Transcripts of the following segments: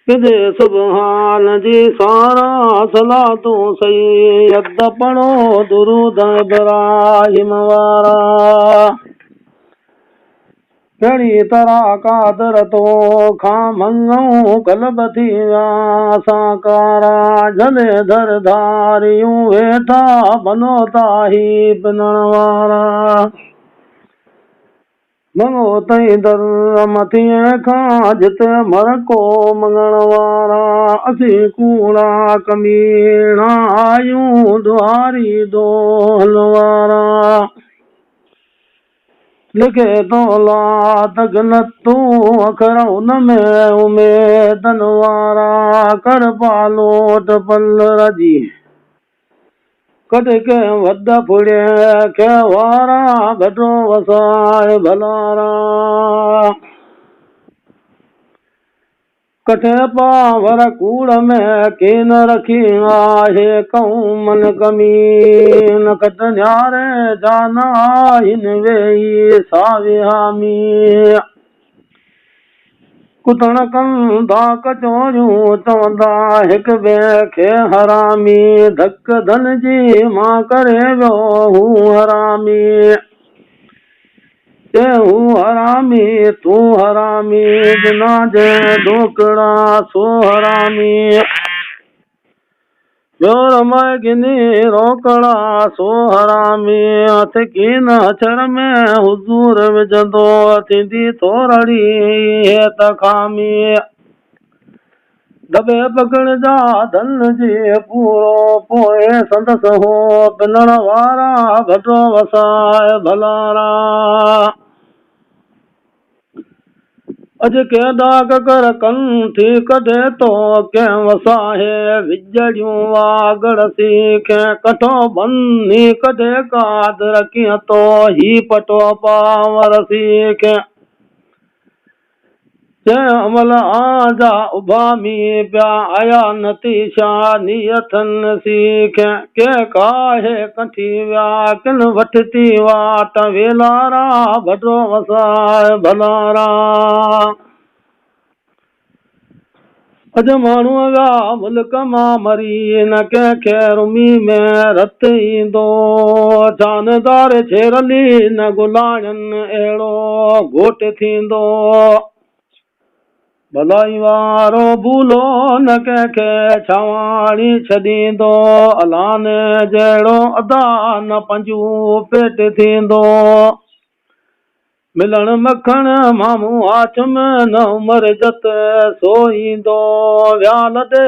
किदे सुभान जी सारा सलातो सैयद पढ़ो दुरूद इब्राहिम वारा कड़ी तरह कादर तो खामंगो कलब थी विया साकारा जले दर धारियूं वेठा बनो ताही बिनण वारा मंगो तई दर मथिए खां जिते मर को मंगण वारा असी कूड़ा कमीना आयूं दुआरी दोहल वारा लिखे तो औलाद गलत तू अखर उनमें उमेदन वारा कर पालोट पल रजी कट के वद फुड़े के वारा गडो वसाए भलारा कठे पावर कूड़ में केन रखी आहे कहूं मन कमीन कट न्यारे जाना हिन वेई सावे हामी कुतण कंदा कचोरियूं चवंदा हिक ॿिए खे हरामी धक धन जी मां करे वियो हूं हरामी हू हरामी तू हरामी बिना जे ढोकड़ा सो हरामी ब्योर मगिनी रोकड़ा सो हरामी हथ कीन अछर में हुजूर विझंदो थींदी थोरड़ी त खामी दबे पकड़ जा धन जी पूरो पोए संदस हो बिनण वारा घटो वसाए भलारा अज के दाग कर कंठी कढे तो के वसाहे विजड़ियूं वागड़ सीखे कठो बन्नी कढे काद रखिय तो ही पटो पावर सीखे अमल आजा उभामी प्या आया नतीशा नियथन सीख के काहे कठी व्या किन वठती वाट वेलारा भटो वसाए भलारा अज माण्हू व्या मुल्क मां मरी न कंहिंखे रुमी में रत ईंदो जानदार छेरली न गुलाणनि अहिड़ो घोट थींदो भलाई वारो भूलो न कंहिंखे छवाणी छॾींदो अलाने जहिड़ो अदा न पंजू पेट थींदो मिलण मखण मामू हाचम न उमर जत सो ईंदो व्याल दे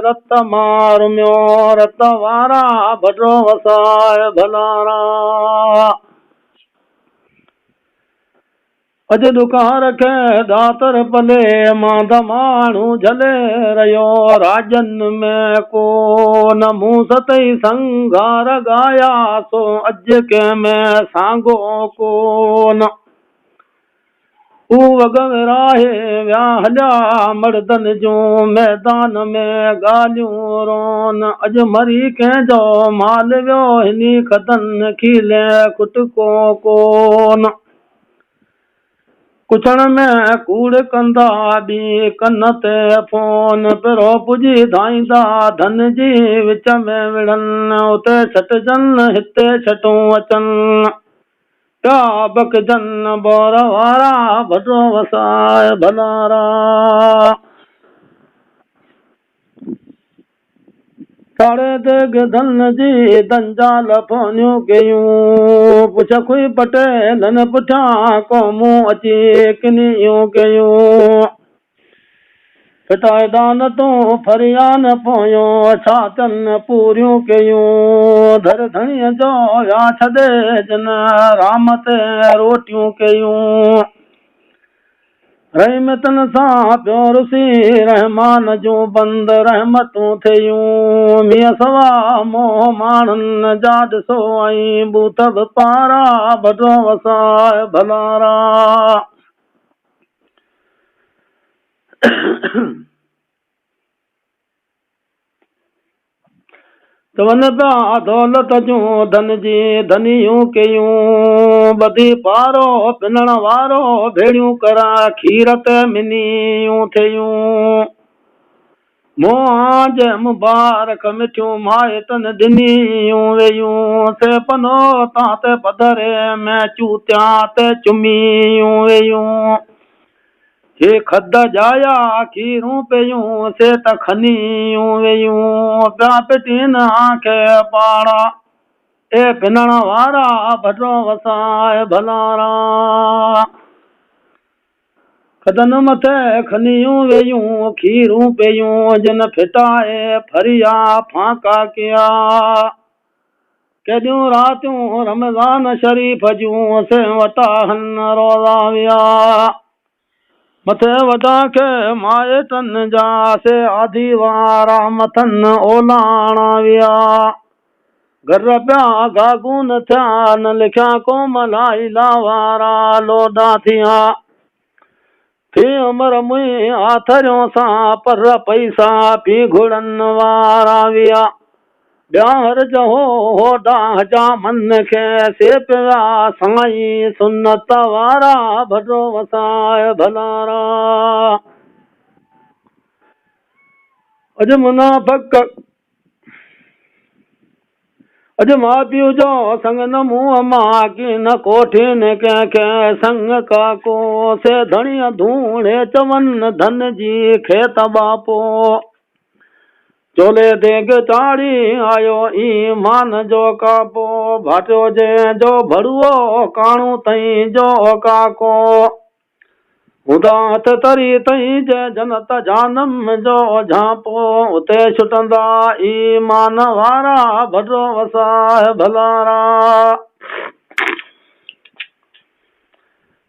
रत मार म्यो रत वारा भड्रो वसाए भलारा अज दुकार खे दातर पले मां माण्हू झले रहियो राजन में को न मूं सतई संगार गाया सो अज के में सांगो कोन वगराहे व्या हलिया मर्दन जूं मैदान में ॻाल्हियूं रोन अज मरी कंहिंजो माल वियो हिनी खदन खीले खुटको कोन कुछण में कूड़ कंदा ॿी कन ते फोन पिरो पुजी धाईंदा धन जी विच में विढ़न उते छटजन हिते छटूं अचन प्या बकजन बोर वारा भड्रो वसाए भलारा साढ़े देग धन जी दंजाल फोनियूं कयूं पुछ खुई पटेलन पुठियां क़ौमूं अची किनियूं कयूं फिटाए दान तूं फरियान पोयो छातन पूरियूं कयूं धर धणीअ जो या छॾे जिन राम ते रोटियूं कयूं रहमतन सां पियो रुसी रहमान जूं बंद रहमतूं थियूं मीअं सवा मोह माण्हुनि जा ॾिसो ऐं बूथ बि पारा भड्रो वसाए भलारा चवन पिया दौलत जूं धन जी धनियूं कयूं ॿधी पारो पिनण वारो भेड़ियूं करा खीर ते मिनियूं थियूं मोज मुबारक मिठियूं माइटन ॾिनियूं वेयूं से पनो तात पधरे में चूतिया ते चुमियूं वेयूं हे खद जाया खीरूं पियूं से त खनियूं वेयूं पिया पिटीन आंखे पाड़ा ए पिनण वारा भद्रो वसाए भलारा खदन मथे खनियूं वेयूं खीरूं पियूं जिन फिटाए फरिया फाका किया केॾियूं रातियूं रमज़ान शरीफ़ जूं से वटा हन रोज़ा विया मथे वॾा खे माइटनि जा से आधी वारा मथन ओलाणा विया घर पिया गागून थिया न लिखिया कोमलाइला वारा लोॾा थिया थी उमिरि मुई आथरियों सां पर पैसा पी घुड़न वारा विया ॿिया जहो होॾा जा मन खे से पिया साईं सुनत वारा भद्रो वसाए भलारा अॼु मुनाफ़िक अॼु माउ पीउ जो संग न मुंहं मां की न कोठी न कंहिंखे संग काको से धणीअ धूणे चवनि धन जी खेत बापो चोले देग चाढ़ी आयो ईमान जो कापो भाटियो जंहिंजो भड़ुओ काणू तई जो काको हुदा हथ तरी तई जंहिं जनत जानम जो झांपो उते छुटंदा ईमान वारा भद्रो वसाए भलारा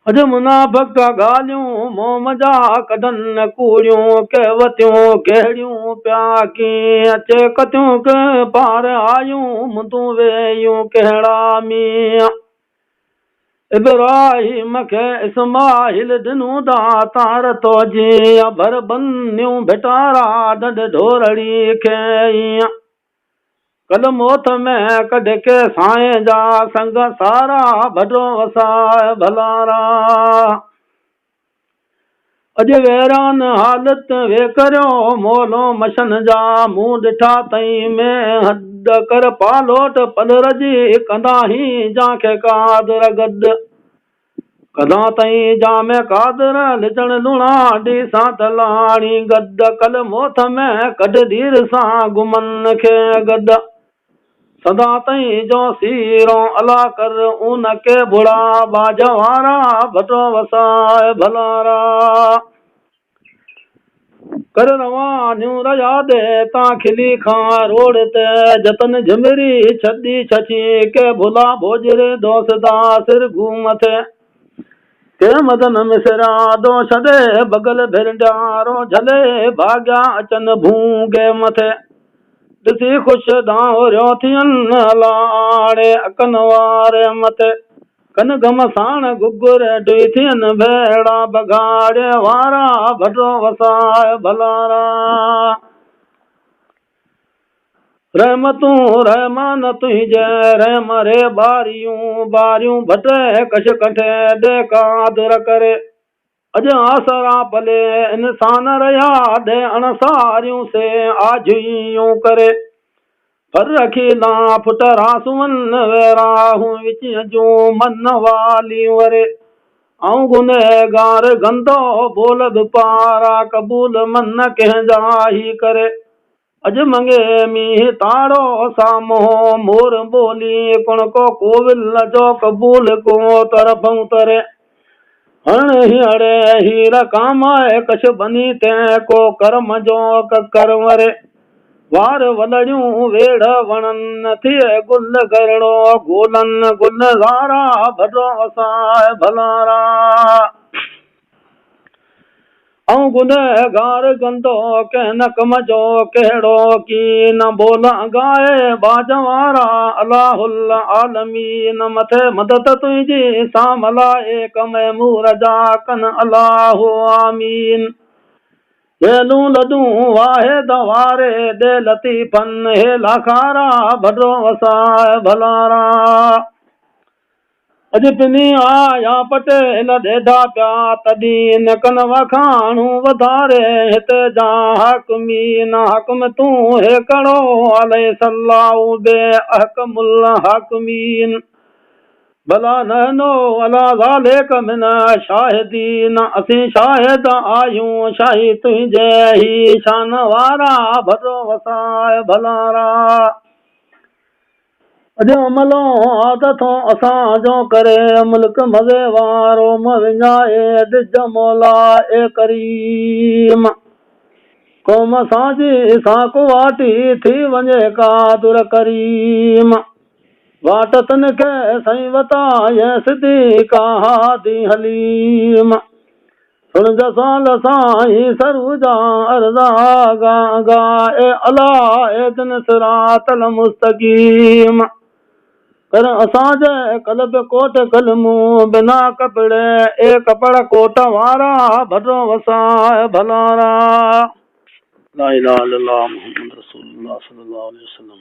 अॼु मुनाफ़िक ॻाल्हियूं मोम जा कढनि कूड़ियूं कहवतियूं कहिड़ियूं पिया कीअं अचे कतियूं के पार आयूं मुंदूं वेयूं कहिड़ा मींहं इब्राहिम खे इस्माइल ॾिनूं दातार तो जीअं भर बन्नियूं भिटारा ॾढ ढोरड़ी खे ईअं कल मोथ में कढ के साईं जा संग सारा भद्रो वसाए भलारा अॼु वेरान हालत वे करियो मोलो मशन जा मुंहुं ॾिठा तई में हद कर पालोट पलर जी कंदाही जांखे कादर गद कदा तई जामे कादर लिचण लुणा डी सां तलाणी गद कल मोथ में कढ धीर सां गुमन खे गद सदा तई जो सीरो अला कर उन के बुढ़ा बाजवारा भद्रो वसाए भलारा कर रवानियूं रया दे ता खिली खां रोड ते जतन झिमरी छदी छछी के भुला भोजरे दोसदा सिर घूम थे के मदन मिसरा दो छदे बगल भिरडारो झले भाग्या अचन भूंगे मथे ॾिसी ख़ुशि दांहोरियो थियनि लाड़े अकन वारे मथे कन गम साण गुगर डुई थियनि भेड़ा बगाड़े वारा भद्रो वसाए भलारा रहमतूं रहमान तुंहिंजे रहम रे बारियूं बारियूं भटे कश कठे दे कादर करे अॼु आसरा भले इंसान रहिया ॾे अणसारियूं से आजुयूं करे फर खीला फुटरा सुवन वेराहूं विच जूं मन वालियूं वरे ऐं गुनहगार गंदो बोल दुपारा कबूल मन कंहिंजा ही करे अॼु मंगे मींहुं ताड़ो साम्हूं मोर बोली कुण को कोविल जो कबूल को तरफ़ तरे हण हीअड़े हीर कामाए कछ बनी ते को कर्म जो कर वरे वार वलड़ियूं वेड़ वणन थिए गुल गरड़ो गोलन गुलज़ारा भद्रो वसाए भलारा ऐं गुनहगार गंदो कंहिं न कम जो कहिड़ो की न बोल गाए बाजवारा अलाहुल आलमीन मथे मदद तुंहिंजी सामलाए कम मूर जा कन अलाहु आमीन हे लूं लॾूं वाहे दवारे दे लतीफ़न हे लाखारा भद्रो वसाए भलारा अॼु पिनी आया पटेल ॾेढा पिया तॾहिं न कन वखाणू वधारे हिते जा हाकमीन हकम तूं हे कड़ो अले सलाऊ बे अहकमुल हाकमीन भला नहनो अला ज़ालिक मिन शाहिदीन असीं शाहिद आहियूं शाही तुंहिंजे ही शान वारा भरो वसाए भलारा अॼु अमलों आदतों असांजो करे मुल्क मज़े वारो विञाए ॾिज मौला ए करीम क़ौम असांजी साक वाटी थी वञे कादुर करीम वाट तन खे साईं वताए सिद्दीक़ा हादी हलीम सुन जसाल साईं सरूजा अर्ज़ा गा गा ए अला ए दिन सिरातल मुस्तकीम कर असांजे कल्ब कोट कलमू बिना कपड़े ए कपड़ कोट वारा भरो वसाए भलारा ला इलाहा इल्लल्लाह मुहम्मद रसूलुल्लाह सल्लल्लाहु अलैहि वसल्लम।